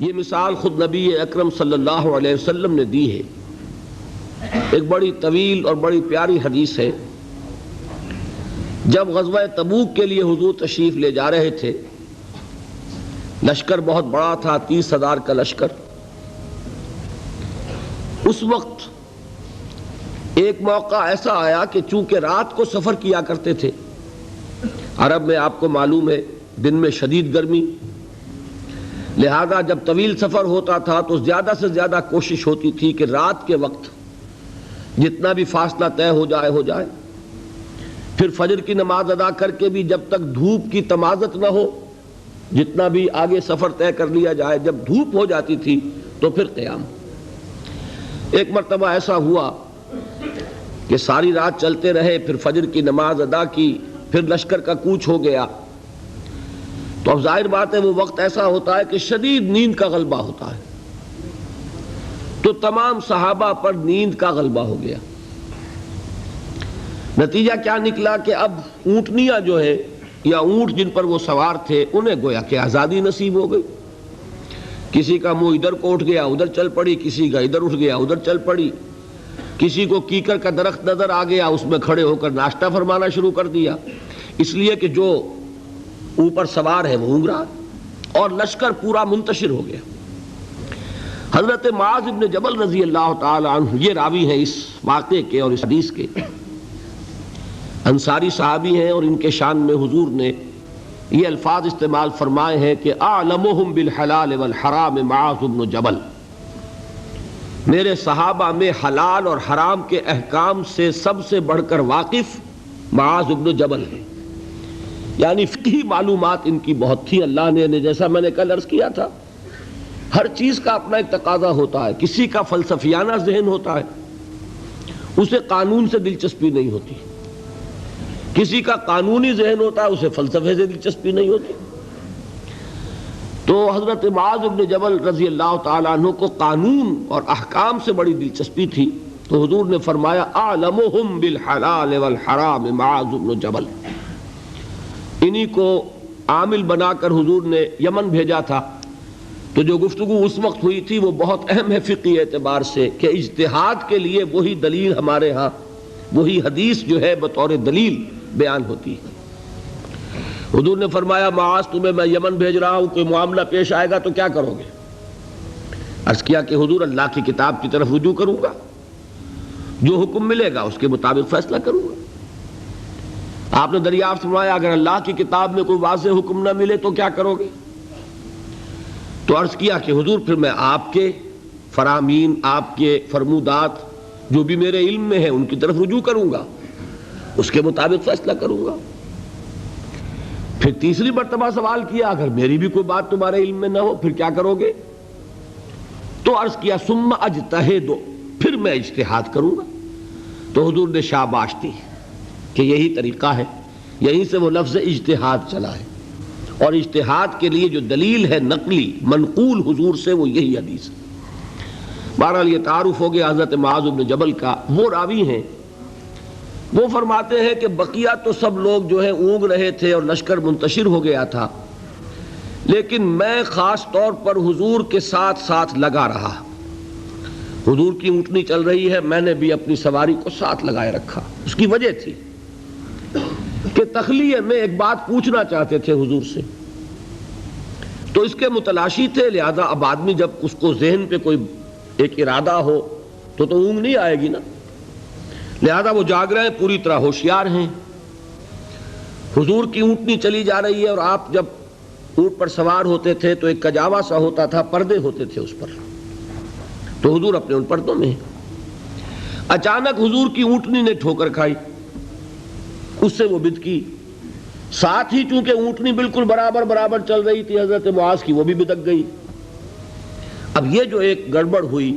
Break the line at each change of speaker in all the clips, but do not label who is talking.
یہ مثال خود نبی اکرم صلی اللہ علیہ وسلم نے دی ہے۔ ایک بڑی طویل اور بڑی پیاری حدیث ہے۔ جب غزوہ تبوک کے لیے حضور تشریف لے جا رہے تھے، لشکر بہت بڑا تھا، 30,000 کا لشکر۔ اس وقت ایک موقع ایسا آیا کہ چونکہ رات کو سفر کیا کرتے تھے، عرب میں آپ کو معلوم ہے دن میں شدید گرمی، لہذا جب طویل سفر ہوتا تھا تو زیادہ سے زیادہ کوشش ہوتی تھی کہ رات کے وقت جتنا بھی فاصلہ طے ہو جائے، پھر فجر کی نماز ادا کر کے بھی جب تک دھوپ کی تمازت نہ ہو، جتنا بھی آگے سفر طے کر لیا جائے، جب دھوپ ہو جاتی تھی تو پھر قیام۔ ایک مرتبہ ایسا ہوا کہ ساری رات چلتے رہے، پھر فجر کی نماز ادا کی، پھر لشکر کا کوچ ہو گیا، تو اب ظاہر بات ہے وہ وقت ایسا ہوتا ہے کہ شدید نیند کا غلبہ ہوتا ہے، تو تمام صحابہ پر نیند کا غلبہ ہو گیا۔ نتیجہ کیا نکلا کہ اب اونٹنیاں جو ہے یا اونٹ جن پر وہ سوار تھے، انہیں گویا کہ آزادی نصیب ہو گئی۔ کسی کا منہ ادھر کو اٹھ گیا ادھر چل پڑی، کسی کا ادھر اٹھ گیا ادھر چل پڑی، کسی کو کیکر کا درخت نظر آ گیا، اس میں کھڑے ہو کر ناشتہ فرمانا شروع کر دیا، اس لیے کہ جو اوپر سوار ہے وہ اونگ رہا، اور لشکر پورا منتشر ہو گیا۔ حضرت معاذ بن جبل رضی اللہ تعالی عنہ یہ راوی ہیں اس واقعے کے اور اس حدیث کے، انصاری صحابی ہیں، اور ان کے شان میں حضور نے یہ الفاظ استعمال فرمائے ہیں کہ اعلمہم بالحلال والحرام معاذ بن جبل، میرے صحابہ میں حلال اور حرام کے احکام سے سب سے بڑھ کر واقف معاذ بن جبل ہیں۔ یعنی فقہی معلومات ان کی بہت تھی۔ اللہ نے جیسا میں نے کل عرض کیا تھا، ہر چیز کا اپنا ایک تقاضا ہوتا ہے۔ کسی کا فلسفیانہ ذہن ہوتا ہے، اسے قانون سے دلچسپی نہیں ہوتی، کسی کا قانونی ذہن ہوتا ہے، اسے فلسفے سے دلچسپی نہیں ہوتی۔ تو حضرت معاذ بن جبل رضی اللہ تعالیٰ عنہ کو قانون اور احکام سے بڑی دلچسپی تھی، تو حضور نے فرمایا اعلمہم بالحلال والحرام معاذ بن جبل۔ انہی کو عامل بنا کر حضور نے یمن بھیجا تھا۔ تو جو گفتگو اس وقت ہوئی تھی وہ بہت اہم ہے فقہی اعتبار سے، کہ اجتہاد کے لیے وہی دلیل ہمارے ہاں، وہی حدیث جو ہے بطور دلیل بیان ہوتی ہے۔ حضور نے فرمایا معاذ تمہیں میں یمن بھیج رہا ہوں، کوئی معاملہ پیش آئے گا تو کیا کرو گے؟ عرض کیا کہ حضور اللہ کی کتاب کی طرف رجوع کروں گا، جو حکم ملے گا اس کے مطابق فیصلہ کروں گا۔ آپ نے دریافت فرمایا اگر اللہ کی کتاب میں کوئی واضح حکم نہ ملے تو کیا کرو گے؟ تو عرض کیا کہ حضور پھر میں آپ کے فرامین، آپ کے فرمودات جو بھی میرے علم میں ہیں ان کی طرف رجوع کروں گا، اس کے مطابق فیصلہ کروں گا۔ پھر تیسری مرتبہ سوال کیا اگر میری بھی کوئی بات تمہارے علم میں نہ ہو پھر کیا کرو گے؟ تو عرض کیا ثم اجتہد، پھر میں اجتہاد کروں گا۔ تو حضور نے شاباش دی کہ یہی طریقہ ہے، یہیں سے وہ لفظ اجتہاد چلا ہے، اور اجتہاد کے لیے جو دلیل ہے نقلی منقول حضور سے وہ یہی حدیث ہے۔ بہرحال یہ تعارف ہو گیا حضرت معاذ بن جبل کا۔ وہ راوی ہیں، وہ فرماتے ہیں کہ بقیہ تو سب لوگ جو ہیں اونگ رہے تھے اور لشکر منتشر ہو گیا تھا، لیکن میں خاص طور پر حضور کے ساتھ ساتھ لگا رہا۔ حضور کی اونٹنی چل رہی ہے، میں نے بھی اپنی سواری کو ساتھ لگائے رکھا۔ اس کی وجہ تھی کہ تخلیہ میں ایک بات پوچھنا چاہتے تھے حضور سے، تو اس کے متلاشی تھے، لہذا اب آدمی جب اس کو ذہن پہ کوئی ایک ارادہ ہو تو اونگ نہیں آئے گی نا، لہذا وہ جاگ رہے ہیں، پوری طرح ہوشیار ہیں۔ حضور کی اونٹنی چلی جا رہی ہے، اور آپ جب اونٹ پر سوار ہوتے تھے تو ایک کجاوا سا ہوتا تھا، پردے ہوتے تھے اس پر، تو حضور اپنے ان پردوں میں ہیں۔ اچانک حضور کی اونٹنی نے ٹھوکر کھائی، اس سے وہ بدکی، ساتھ ہی چونکہ اونٹنی بالکل برابر چل رہی تھی حضرت معاذ کی، وہ بھی بدک گئی۔ اب یہ جو ایک گڑبڑ ہوئی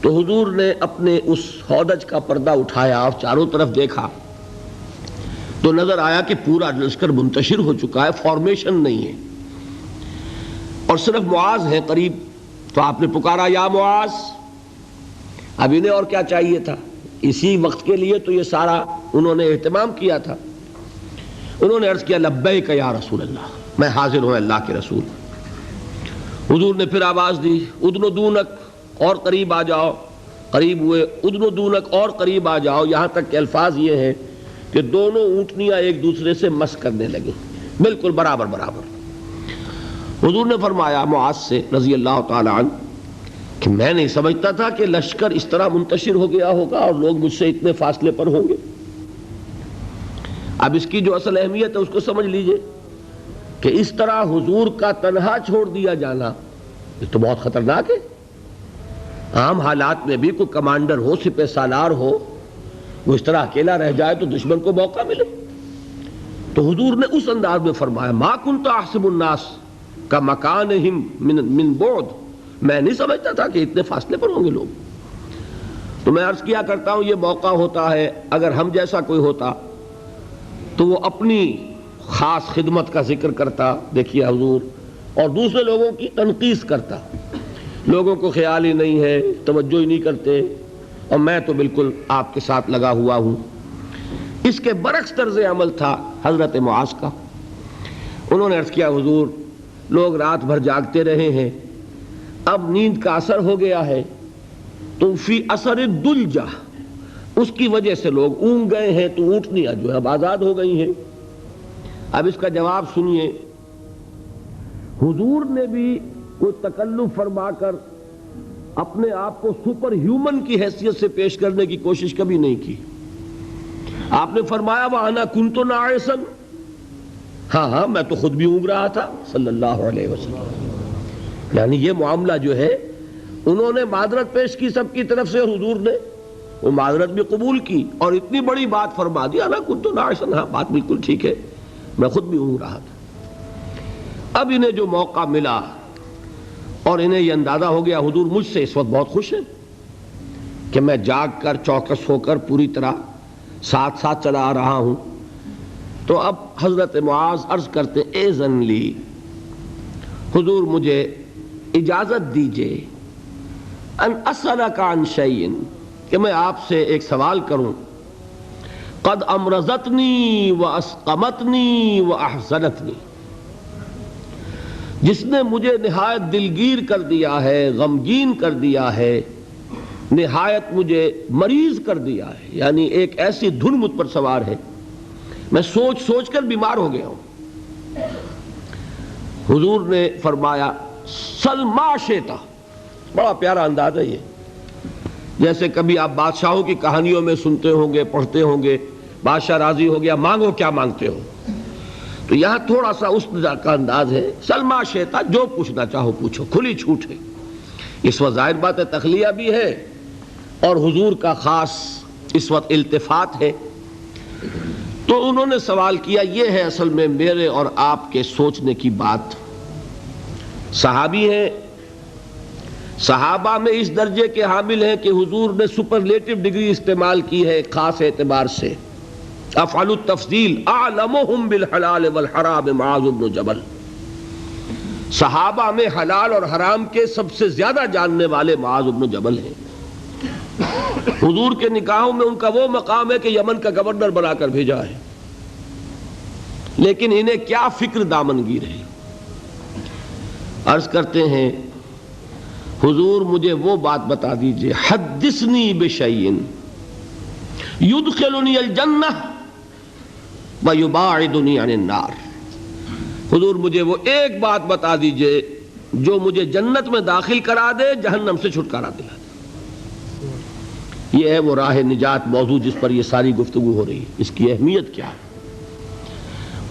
تو حضور نے اپنے اس ہودج کا پردہ اٹھایا اور چاروں طرف دیکھا تو نظر آیا کہ پورا لشکر منتشر ہو چکا ہے، فارمیشن نہیں ہے، اور صرف معاذ ہے قریب۔ تو آپ نے پکارا یا معاذ۔ اب انہیں اور کیا چاہیے تھا؟ اسی وقت کے لیے تو یہ سارا انہوں نے اہتمام کیا تھا۔ انہوں نے عرض کیا لبیک یا رسول اللہ، میں حاضر ہوں اللہ کے رسول۔ حضور نے پھر آواز دی ادنو دونک، اور قریب آ جاؤ، قریب ہوئے، ادنو دونک اور قریب آ جاؤ، یہاں تک کہ الفاظ یہ ہیں کہ دونوں اونٹنیاں ایک دوسرے سے مس کرنے لگیں، بالکل برابر برابر۔ حضور نے فرمایا معاذ سے رضی اللہ تعالی عنہ کہ میں نہیں سمجھتا تھا کہ لشکر اس طرح منتشر ہو گیا ہوگا اور لوگ مجھ سے اتنے فاصلے پر ہوں گے۔ اب اس کی جو اصل اہمیت ہے اس کو سمجھ لیجئے کہ اس طرح حضور کا تنہا چھوڑ دیا جانا یہ تو بہت خطرناک ہے۔ عام حالات میں بھی کوئی کمانڈر ہو، سپہ سالار ہو، وہ اس طرح اکیلا رہ جائے تو دشمن کو موقع ملے۔ تو حضور نے اس انداز میں فرمایا ما کنت احسب الناس کا مکانہم من بعد، میں نہیں سمجھتا تھا کہ اتنے فاصلے پر ہوں گے لوگ۔ تو میں عرض کیا کرتا ہوں یہ موقع ہوتا ہے اگر ہم جیسا کوئی ہوتا تو وہ اپنی خاص خدمت کا ذکر کرتا، دیکھیے حضور، اور دوسرے لوگوں کی تنقیص کرتا، لوگوں کو خیال ہی نہیں ہے، توجہ ہی نہیں کرتے، اور میں تو بالکل آپ کے ساتھ لگا ہوا ہوں۔ اس کے برعکس طرز عمل تھا حضرت معاذ کا۔ انہوں نے عرض کیا حضور لوگ رات بھر جاگتے رہے ہیں، اب نیند کا اثر ہو گیا ہے، تو فی اثر الدلجہ، اس کی وجہ سے لوگ اونگ گئے ہیں، تو اونٹنیاں جو ہے اب آزاد ہو گئی ہیں۔ اب اس کا جواب سنیے، حضور نے بھی کوئی تکلف فرما کر اپنے آپ کو سپر ہیومن کی حیثیت سے پیش کرنے کی کوشش کبھی نہیں کی۔ آپ نے فرمایا وَأَنَا كُنْتُ نَاعِسًا، ہاں میں تو خود بھی اونگ رہا تھا صلی اللہ علیہ وسلم۔ یعنی یہ معاملہ جو ہے انہوں نے معذرت پیش کی سب کی طرف سے، اور حضور نے وہ معذرت بھی قبول کی اور اتنی بڑی بات فرما دی انا كنت ناعسا، ہاں بات بالکل ٹھیک ہے، میں خود بھی اونگ رہا تھا۔ اب انہیں جو موقع ملا اور انہیں یہ اندازہ ہو گیا حضور مجھ سے اس وقت بہت خوش ہیں کہ میں جاگ کر چوکس ہو کر پوری طرح ساتھ ساتھ چلا آ رہا ہوں، تو اب حضرت معاذ عرض کرتے اذن لی، حضور مجھے اجازت دیجئے ان اسألک عن شیء، کہ میں آپ سے ایک سوال کروں، قد امرضتنی واسقمتنی واحزنتنی، جس نے مجھے نہایت دلگیر کر دیا ہے، غمگین کر دیا ہے، نہایت مجھے مریض کر دیا ہے، یعنی ایک ایسی دھن مجھ پر سوار ہے، میں سوچ سوچ کر بیمار ہو گیا ہوں۔ حضور نے فرمایا سل ما شئت، بڑا پیارا انداز ہے یہ، جیسے کبھی آپ بادشاہوں کی کہانیوں میں سنتے ہوں گے، پڑھتے ہوں گے، بادشاہ راضی ہو گیا مانگو کیا مانگتے ہو، تو یہاں تھوڑا سا اس کا انداز ہے سل ما شئت، جو پوچھنا چاہو پوچھو، کھلی چھوٹ ہے۔ اس وقت ظاہر بات ہے تخلیہ بھی ہے اور حضور کا خاص اس وقت التفات ہے۔ تو انہوں نے سوال کیا، یہ ہے اصل میں میرے اور آپ کے سوچنے کی بات۔ صحابی ہیں، صحابہ میں اس درجے کے حامل ہیں کہ حضور نے سپرلیٹو ڈگری استعمال کی ہے خاص اعتبار سے، افعل التفضیل اعلمہم بالحلال والحرام معاذ بن جبل، صحابہ میں حلال اور حرام کے سب سے زیادہ جاننے والے معاذ بن جبل ہیں۔ حضور کے نکاحوں میں ان کا وہ مقام ہے کہ یمن کا گورنر بنا کر بھیجا ہے، لیکن انہیں کیا فکر دامنگیر ہے۔ عرض کرتے ہیں حضور مجھے وہ بات بتا دیجئے، حدثنی بشیء یدخلنی الجنہ ویباعدنی عن النار، حضور مجھے وہ ایک بات بتا دیجئے جو مجھے جنت میں داخل کرا دے، جہنم سے چھٹکارا دلا دے۔ یہ ہے وہ راہ نجات موضوع جس پر یہ ساری گفتگو ہو رہی ہے، اس کی اہمیت کیا ہے۔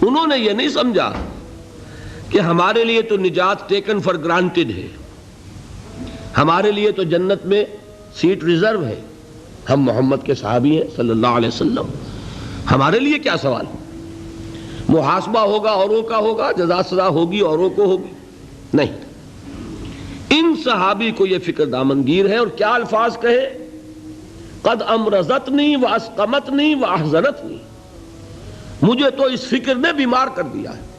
انہوں نے یہ نہیں سمجھا کہ ہمارے لیے تو نجات ٹیکن فار گرانٹڈ ہے، ہمارے لیے تو جنت میں سیٹ ریزرو ہے، ہم محمد کے صحابی ہیں صلی اللہ علیہ وسلم، ہمارے لیے کیا سوال، محاسبہ ہوگا اوروں کا ہوگا، جزا سزا ہوگی اوروں کو ہوگی، نہیں۔ ان صحابی کو یہ فکر دامنگیر ہے، اور کیا الفاظ کہے، قد امرضتنی واسقمتنی واحزنتنی، مجھے تو اس فکر نے بیمار کر دیا ہے،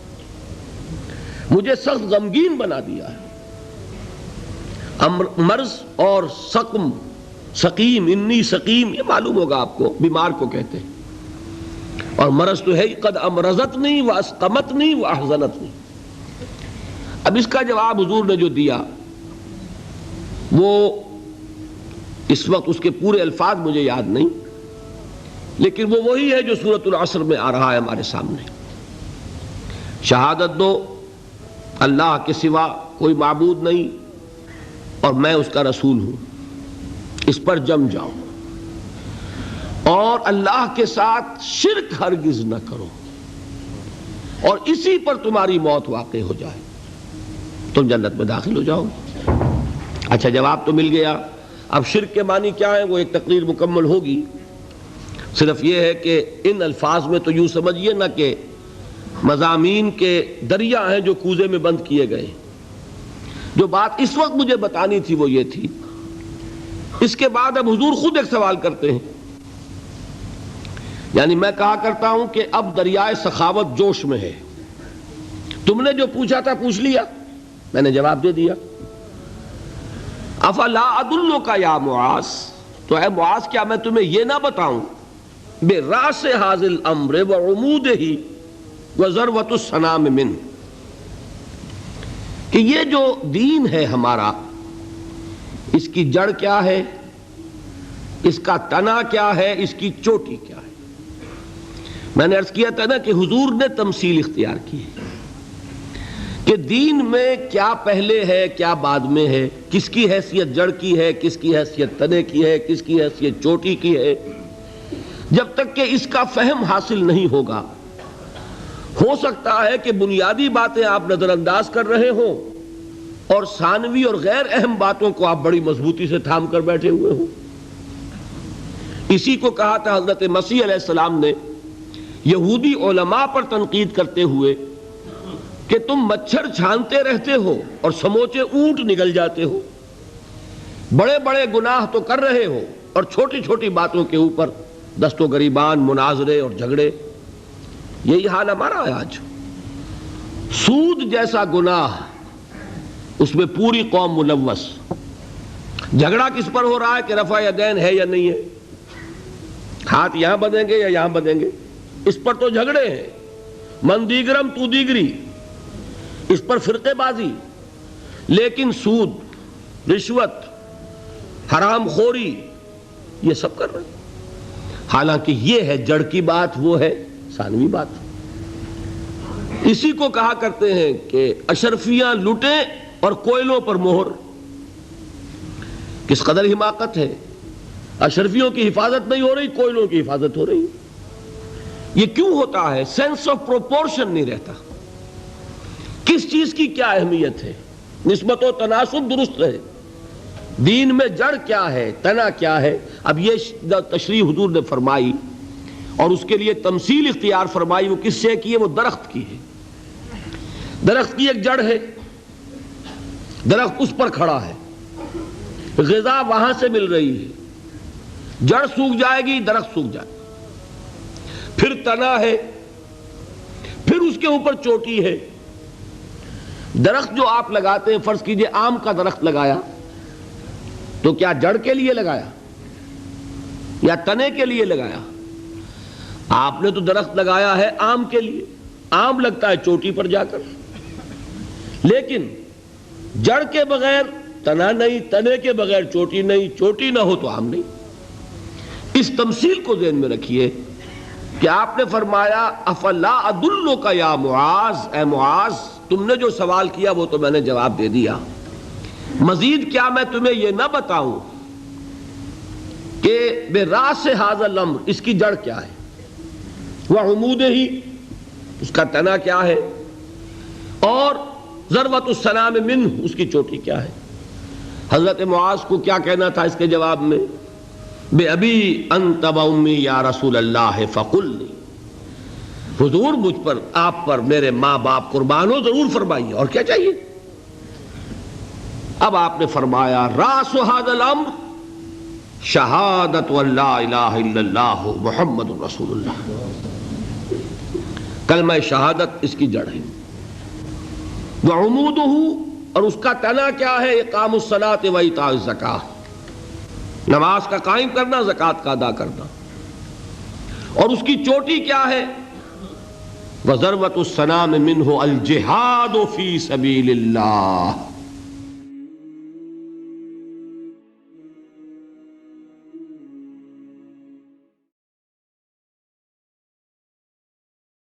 مجھے سخت غمگین بنا دیا ہے۔ مرض اور سقم، سقیم، انی سقیم، یہ معلوم ہوگا آپ کو، بیمار کو کہتے ہیں، اور مرض تو ہے قد امرضتنی واسقمتنی واحزنتنی۔ اب اب اس کا جواب حضور نے جو دیا وہ اس وقت اس کے پورے الفاظ مجھے یاد نہیں، لیکن وہ وہی ہے جو سورۃ العصر میں آ رہا ہے ہمارے سامنے۔ شہادت دو اللہ کے سوا کوئی معبود نہیں اور میں اس کا رسول ہوں، اس پر جم جاؤ، اور اللہ کے ساتھ شرک ہرگز نہ کرو، اور اسی پر تمہاری موت واقع ہو جائے، تم جنت میں داخل ہو جاؤ۔ اچھا، جواب تو مل گیا۔ اب شرک کے معنی کیا ہے وہ ایک تقریر مکمل ہوگی، صرف یہ ہے کہ ان الفاظ میں تو یوں سمجھیے نہ کہ مضامین کے دریا ہیں جو کوزے میں بند کیے گئے۔ جو بات اس وقت مجھے بتانی تھی وہ یہ تھی، اس کے بعد اب حضور خود ایک سوال کرتے ہیں، یعنی میں کہا کرتا ہوں کہ اب دریائے سخاوت جوش میں ہے، تم نے جو پوچھا تھا پوچھ لیا، میں نے جواب دے دیا۔ افلا ادلک یا معاذ، تو اے معاذ کیا میں تمہیں یہ نہ بتاؤں براس ھذا الامر وعمودہ وذروۃ السنام منہ، کہ یہ جو دین ہے ہمارا، اس کی جڑ کیا ہے، اس کا تنا کیا ہے، اس کی چوٹی کیا ہے۔ میں نے عرض کیا تھا نا کہ حضور نے تمثیل اختیار کی ہے کہ دین میں کیا پہلے ہے کیا بعد میں ہے، کس کی حیثیت جڑ کی ہے، کس کی حیثیت تنے کی ہے، کس کی حیثیت چوٹی کی ہے۔ جب تک کہ اس کا فہم حاصل نہیں ہوگا، ہو سکتا ہے کہ بنیادی باتیں آپ نظر انداز کر رہے ہوں اور ثانوی اور غیر اہم باتوں کو آپ بڑی مضبوطی سے تھام کر بیٹھے ہوئے ہوں۔ اسی کو کہا تھا حضرت مسیح علیہ السلام نے یہودی علماء پر تنقید کرتے ہوئے کہ تم مچھر چھانتے رہتے ہو اور سموچے اونٹ نگل جاتے ہو، بڑے بڑے گناہ تو کر رہے ہو اور چھوٹی چھوٹی باتوں کے اوپر دست و گریبان، مناظرے اور جھگڑے۔ یہی حال ہمارا ہے آج۔ سود جیسا گناہ، اس میں پوری قوم ملوث۔ جھگڑا کس پر ہو رہا ہے کہ رفع یدین ہے یا نہیں ہے، ہاتھ یہاں بدیں گے یا یہاں بدیں گے، اس پر تو جھگڑے ہیں۔ من دیگرم تو دیگری، اس پر فرقے بازی۔ لیکن سود، رشوت، حرام خوری، یہ سب کر رہے ہیں۔ حالانکہ یہ ہے جڑ کی بات، وہ ہے ثانوی بات۔ اسی کو کہا کرتے ہیں کہ اشرفیاں لٹیں اور کوئلوں پر مہر۔ کس قدر حماقت ہے، اشرفیوں کی حفاظت نہیں ہو رہی، کوئلوں کی حفاظت ہو رہی۔ یہ کیوں ہوتا ہے؟ سینس آف پروپورشن نہیں رہتا، کس چیز کی کیا اہمیت ہے، نسبت و تناسب درست ہے، دین میں جڑ کیا ہے، تنا کیا ہے۔ اب یہ تشریح حضور نے فرمائی اور اس کے لیے تمثیل اختیار فرمائی، وہ کس سے کی ہے؟ وہ درخت کی ہے۔ درخت کی ایک جڑ ہے، درخت اس پر کھڑا ہے، غذا وہاں سے مل رہی ہے، جڑ سوکھ جائے گی درخت سوکھ جائے گا۔ پھر تنا ہے، پھر اس کے اوپر چوٹی ہے۔ درخت جو آپ لگاتے ہیں، فرض کیجئے آم کا درخت لگایا تو کیا جڑ کے لیے لگایا یا تنے کے لیے لگایا؟ آپ نے تو درخت لگایا ہے آم کے لیے، آم لگتا ہے چوٹی پر جا کر، لیکن جڑ کے بغیر تنا نہیں، تنے کے بغیر چوٹی نہیں، چوٹی نہ ہو تو آم نہیں۔ اس تمثیل کو ذہن میں رکھیے کہ آپ نے فرمایا افلا ادلک یا معاذ، اے معاذ تم نے جو سوال کیا وہ تو میں نے جواب دے دیا، مزید کیا میں تمہیں یہ نہ بتاؤں کہ براس ھذا الامر، اس کی جڑ کیا ہے، وعمودہ، اس کا تنا کیا ہے، اور ذروۃ السنام منہ، اس کی چوٹی کیا ہے۔ حضرت معاذ کو کیا کہنا تھا اس کے جواب میں؟ بے ابی انت و امی یا رسول اللہ فقلنی، حضور مجھ پر، آپ پر میرے ماں باپ قربان ہو، ضرور فرمائیے، اور کیا چاہیے۔ اب آپ نے فرمایا راس ھذا الامر شہادت ان لا الہ الا اللہ محمد رسول اللہ، کلمہ شہادت اس کی جڑ ہے۔ وعمودہ، اور اس کا تنا کیا ہے؟ اقام الصلاۃ و ایتاء الزکاۃ، نماز کا قائم کرنا، زکوٰۃ کا ادا کرنا۔ اور اس کی چوٹی کیا ہے؟ وَذَرْوَةُ السَّنَامِ مِنْهُ الْجِهَادُ فِي سَبِيلِ اللَّهِ.